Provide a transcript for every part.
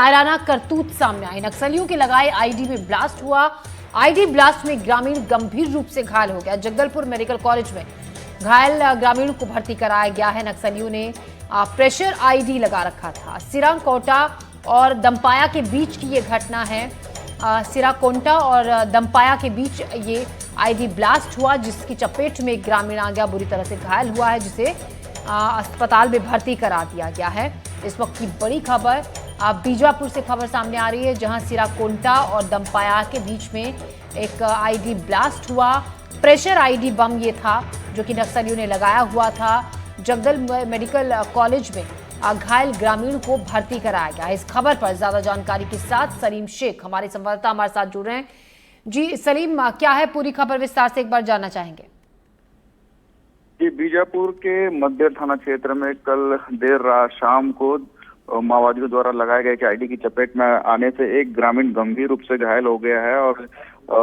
कायराना करतूत सामने आई। नक्सलियों के लगाए आईडी में ब्लास्ट हुआ। आईडी ब्लास्ट में ग्रामीण गंभीर रूप से घायल हो गया। जगदलपुर मेडिकल कॉलेज में घायल ग्रामीण को भर्ती कराया गया है। नक्सलियों ने प्रेशर आईडी लगा रखा था। सिराकोंटा और दमपाया के बीच की ये घटना है। सिराकोंटा और दमपाया के बीच ये आईडी ब्लास्ट हुआ, जिसकी चपेट में एक ग्रामीण आ गया, बुरी तरह से घायल हुआ है, जिसे अस्पताल में भर्ती करा दिया गया है। इस वक्त की बड़ी खबर बीजापुर से खबर सामने आ रही है, जहां सिराकोंटा और दमपाया के बीच में एक आईडी ब्लास्ट हुआ। प्रेशर आईडी बम ये था जो कि नक्सलियों ने लगाया हुआ था। जगदल मेडिकल कॉलेज में घायल ग्रामीण को भर्ती कराया गया। इस खबर पर ज्यादा जानकारी के साथ सलीम शेख हमारे संवाददाता हमारे साथ जुड़ रहे हैं। जी सलीम, क्या है पूरी खबर, विस्तार से एक बार जानना चाहेंगे। जी, बीजापुर के मध्य थाना क्षेत्र में कल देर रात शाम को माओवादियों द्वारा लगाए गए आईडी की चपेट में आने से एक ग्रामीण गंभीर रूप से घायल हो गया है और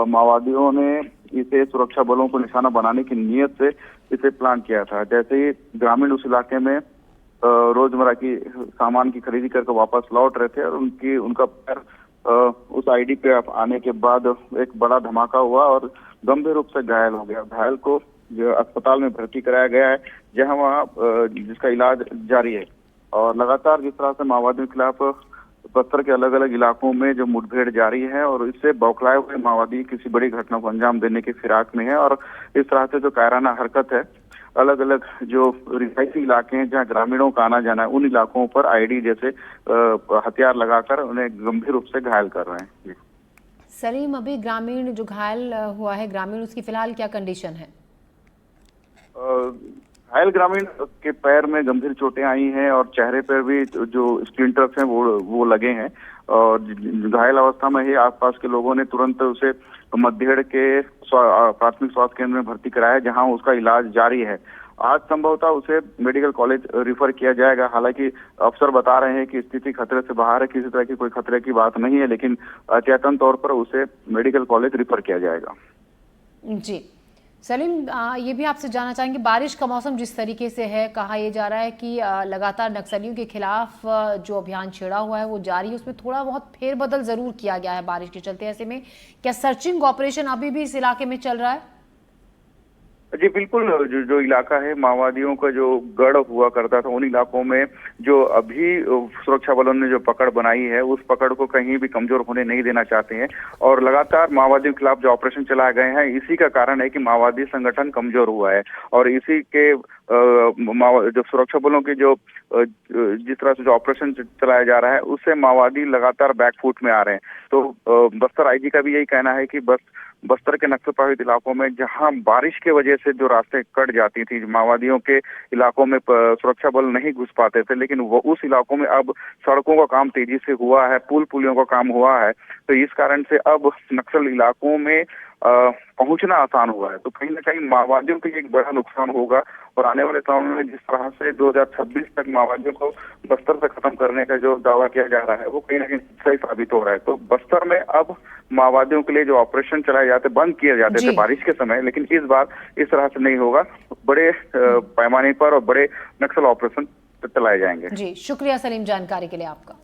माओवादियों ने इसे सुरक्षा बलों को निशाना बनाने की नीयत से इसे प्लान किया था। जैसे ही ग्रामीण उस इलाके में रोजमर्रा की सामान की खरीदी करके वापस लौट रहे थे और उनका पैर उस आईडी पे आने के बाद एक बड़ा धमाका हुआ और गंभीर रूप से घायल हो गया। घायल को अस्पताल में भर्ती कराया गया है, जहां वहाँ जिसका इलाज जारी है। और लगातार जिस तरह से माओवादियों के खिलाफ बस्तर के अलग अलग इलाकों में जो मुठभेड़ जारी है और इससे बौखलाए हुए माओवादी किसी बड़ी घटना को अंजाम देने की फिराक में है। और इस तरह से जो कायराना हरकत है, अलग अलग जो रिहायशी इलाके हैं जहां ग्रामीणों का आना जाना है, उन इलाकों पर आईडी जैसे हथियार लगाकर उन्हें गंभीर रूप से घायल कर रहे हैं। सलीम, अभी ग्रामीण जो घायल हुआ है ग्रामीण, उसकी फिलहाल क्या कंडीशन है? घायल ग्रामीण के पैर में गंभीर चोटें आई हैं और चेहरे पर भी जो स्प्लिंटर्स हैं वो लगे हैं। और घायल अवस्था में ही आसपास के लोगों ने तुरंत उसे मध्येड़ के प्राथमिक स्वास्थ्य केंद्र में भर्ती कराया, जहां उसका इलाज जारी है। आज संभवतः उसे मेडिकल कॉलेज रिफर किया जाएगा। हालांकि अफसर बता रहे हैं कि स्थिति खतरे से बाहर है, किसी तरह की कोई खतरे की बात नहीं है, लेकिन अचेतन तौर पर उसे मेडिकल कॉलेज रिफर किया जाएगा। जी सलीम, ये भी आपसे जानना चाहेंगे, बारिश का मौसम जिस तरीके से है, कहा यह जा रहा है कि लगातार नक्सलियों के खिलाफ जो अभियान छेड़ा हुआ है वो जारी है, उसमें थोड़ा बहुत फेरबदल जरूर किया गया है बारिश के चलते। ऐसे में क्या सर्चिंग ऑपरेशन अभी भी इस इलाके में चल रहा है? जी बिल्कुल, जो इलाका है माओवादियों का जो गढ़ हुआ करता था, उन इलाकों में जो अभी सुरक्षा बलों ने जो पकड़ बनाई है, उस पकड़ को कहीं भी कमजोर होने नहीं देना चाहते हैं। और लगातार माओवादियों के खिलाफ जो ऑपरेशन चलाए गए हैं, इसी का कारण है कि माओवादी संगठन कमजोर हुआ है। और इसी के जो सुरक्षा बलों के जो जिस तरह से जो ऑपरेशन चलाया जा रहा है, उससे माओवादी लगातार बैकफुट में आ रहे हैं। तो बस्तर आईजी का भी यही कहना है कि बस्तर के नक्सल प्रभावित इलाकों में जहां बारिश के वजह से जो रास्ते कट जाती थी, माओवादियों के इलाकों में सुरक्षा बल नहीं घुस पाते थे, लेकिन वो उस इलाकों में अब सड़कों का काम तेजी से हुआ है, पुलियों का काम हुआ है। तो इस कारण से अब नक्सल इलाकों में पहुंचना आसान हुआ है। तो कहीं ना कहीं माओवादियों को एक बड़ा नुकसान होगा और आने वाले समय में जिस तरह से 2026 तक माओवादियों को बस्तर से खत्म करने का जो दावा किया जा रहा है, वो कहीं ना कहीं सही साबित हो रहा है। तो बस्तर में अब माओवादियों के लिए जो ऑपरेशन चलाए जाते, बंद किए जाते थे बारिश के समय, लेकिन इस बार इस तरह से नहीं होगा। बड़े पैमाने पर और बड़े नक्सल ऑपरेशन चलाए जाएंगे। जी शुक्रिया सलीम, जानकारी के लिए आपका।